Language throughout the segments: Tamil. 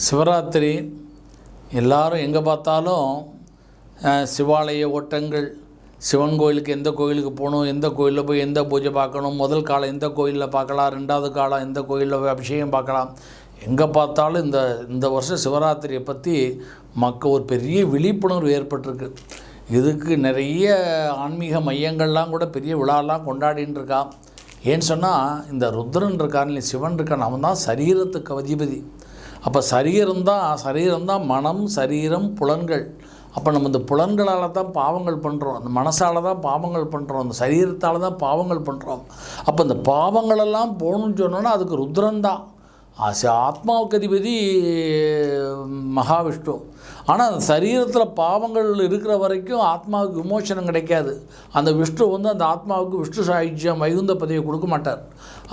சிவராத்திரி எல்லாரும் எங்கே பார்த்தாலும் சிவாலய ஓட்டங்கள், சிவன் கோயிலுக்கு எந்த கோயிலுக்கு போகணும், எந்த கோயிலில் போய் எந்த பூஜை பார்க்கணும், முதல் காலம் எந்த கோயிலில் பார்க்கலாம், ரெண்டாவது காலம் எந்த கோயிலில் போய் அபிஷேகம் பார்க்கலாம். எங்கே பார்த்தாலும் இந்த வருஷம் சிவராத்திரியை பற்றி மக்கள் ஒரு பெரிய விழிப்புணர்வு ஏற்பட்டிருக்கு. இதுக்கு நிறைய ஆன்மீக மையங்கள்லாம் கூட பெரிய விழாலாம் கொண்டாடின்னு இருக்கான். ஏன்னு சொன்னால் இந்த ருத்ரன் இருக்கான், இல்லை சிவன் இருக்கான், அவன் தான் சரீரத்துக்கு அதிபதி. அப்போ சரீரம்தான் மனம், சரீரம், புலன்கள். அப்போ நம்ம இந்த புலன்களால் தான் பாவங்கள் பண்ணுறோம், அந்த மனசால் தான் பாவங்கள் பண்ணுறோம், அந்த சரீரத்தால் தான் பாவங்கள் பண்ணுறோம். அப்போ இந்த பாவங்களெல்லாம் போகணுன்னு சொன்னோன்னா அதுக்கு ருத்ரன் தான். ஆத்மாவுக்கு அதிபதி மகாவிஷ்ணு. ஆனால் அந்த சரீரத்தில் பாவங்கள் இருக்கிற வரைக்கும் ஆத்மாவுக்கு விமோசனம் கிடைக்காது. அந்த விஷ்ணு அந்த ஆத்மாவுக்கு விஷ்ணு சாயுஜ்யம் வைகுந்த பதவியை கொடுக்க மாட்டார்.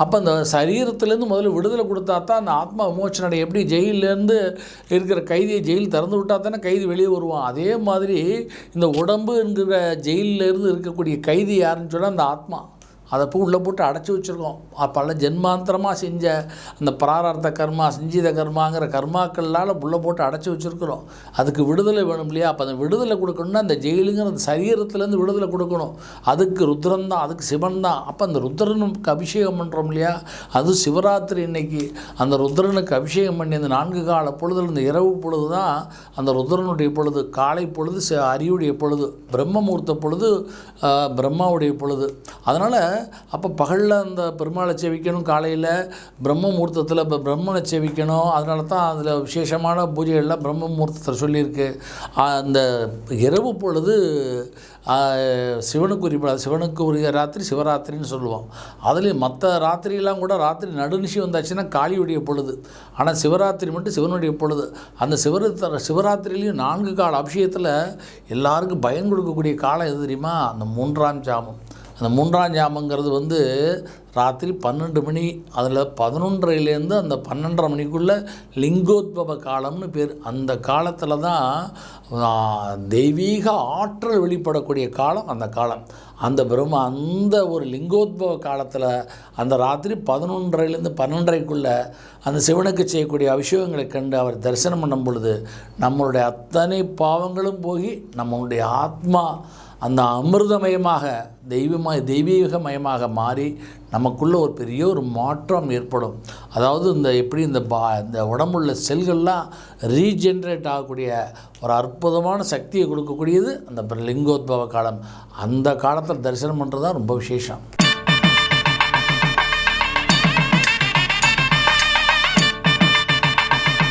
அப்போ அந்த சரீரத்துலேருந்து முதல்ல விடுதலை கொடுத்தா தான் அந்த ஆத்மா விமோசனம் அடைய. எப்படி ஜெயிலேருந்து இருக்கிற கைதியை ஜெயில் திறந்து விட்டால் தானே கைதி வெளியே வருவான். அதே மாதிரி இந்த உடம்பு என்கிற ஜெயிலேருந்து இருக்கக்கூடிய கைதி யாருன்னு சொன்னால் அந்த ஆத்மா. அதை உள்ளே போட்டு அடைச்சி வச்சுருக்கோம். பல ஜென்மாந்தரமாக செஞ்ச அந்த பிராரார்த்த கர்மா, செஞ்சீத கர்மாங்கிற கர்மாக்கள்னால் உள்ளே போட்டு அடைச்சி வச்சுருக்குறோம். அதுக்கு விடுதலை வேணும் இல்லையா? அப்போ அந்த விடுதலை கொடுக்கணுன்னா அந்த ஜெயிலுங்கிற அந்த சரீரத்துலேருந்து விடுதலை கொடுக்கணும். அதுக்கு ருத்ரன் தான், அதுக்கு சிவன் தான். அப்போ அந்த ருத்ரனுக்கு அபிஷேகம் பண்ணுறோம் இல்லையா? அது சிவராத்திரி இன்னைக்கு அந்த ருத்ரனுக்கு அபிஷேகம் பண்ணி அந்த 4 கால பொழுதில் இந்த இரவு பொழுது தான் அந்த ருத்ரனுடைய பொழுது. காலை பொழுது அரியுடைய பொழுது, பிரம்மமூர்த்த பொழுது பிரம்மாவுடைய பொழுது. அதனால் அப்போ பகலில் அந்த பெருமாளை சேவிக்கணும், காலையில் பிரம்ம முகூர்த்தத்தில் இப்போ பிரம்மனை சேவிக்கணும். அதனால தான் அதில் விசேஷமான பூஜைகள்லாம் பிரம்ம முகூர்த்தத்தில் சொல்லியிருக்கு. அந்த இரவு பொழுது சிவனுக்கு உரிய ராத்திரி சிவராத்திரின்னு சொல்லுவோம். அதுலேயும் மற்ற ராத்திரியெல்லாம் கூட ராத்திரி நடுநிசி வந்தாச்சுன்னா காளியுடைய பொழுது. ஆனால் சிவராத்திரி மட்டும் சிவனுடைய பொழுது. அந்த சிவராத்திரிலையும் 4 கால அபிஷேகத்தில் எல்லாருக்கும் பயன் கொடுக்கக்கூடிய காலம் எது தெரியுமா? அந்த 3ஆம் ஜாமம். அந்த 3ஆம் ஜாமங்கிறது ராத்திரி 12 மணி, அதில் 11:30லேருந்து அந்த 12:30 மணிக்குள்ளே லிங்கோத்பவ காலம்னு பேர். அந்த காலத்தில் தான் தெய்வீக ஆற்றல் வெளிப்படக்கூடிய காலம் அந்த காலம். அந்த ஒரு லிங்கோத்பவ காலத்தில் அந்த ராத்திரி 11:30லேருந்து 12:30க்குள்ளே அந்த சிவனுக்கு செய்யக்கூடிய அபிஷேகங்களை கண்டு அவர் தரிசனம் பண்ணும் பொழுது நம்மளுடைய அத்தனை பாவங்களும் போகி நம்மளுடைய ஆத்மா அந்த அமிர்தமயமாக தெய்வீகமயமாக மாறி நமக்குள்ளே ஒரு பெரிய ஒரு மாற்றம் ஏற்படும். அதாவது இந்த உடம்புள்ள செல்கள்லாம் ரீஜென்ரேட் ஆகக்கூடிய ஒரு அற்புதமான சக்தியை கொடுக்கக்கூடியது அந்த லிங்கோத்பவ காலம். அந்த காலத்தில் தரிசனம் பண்ணுறது தான் ரொம்ப விசேஷம்.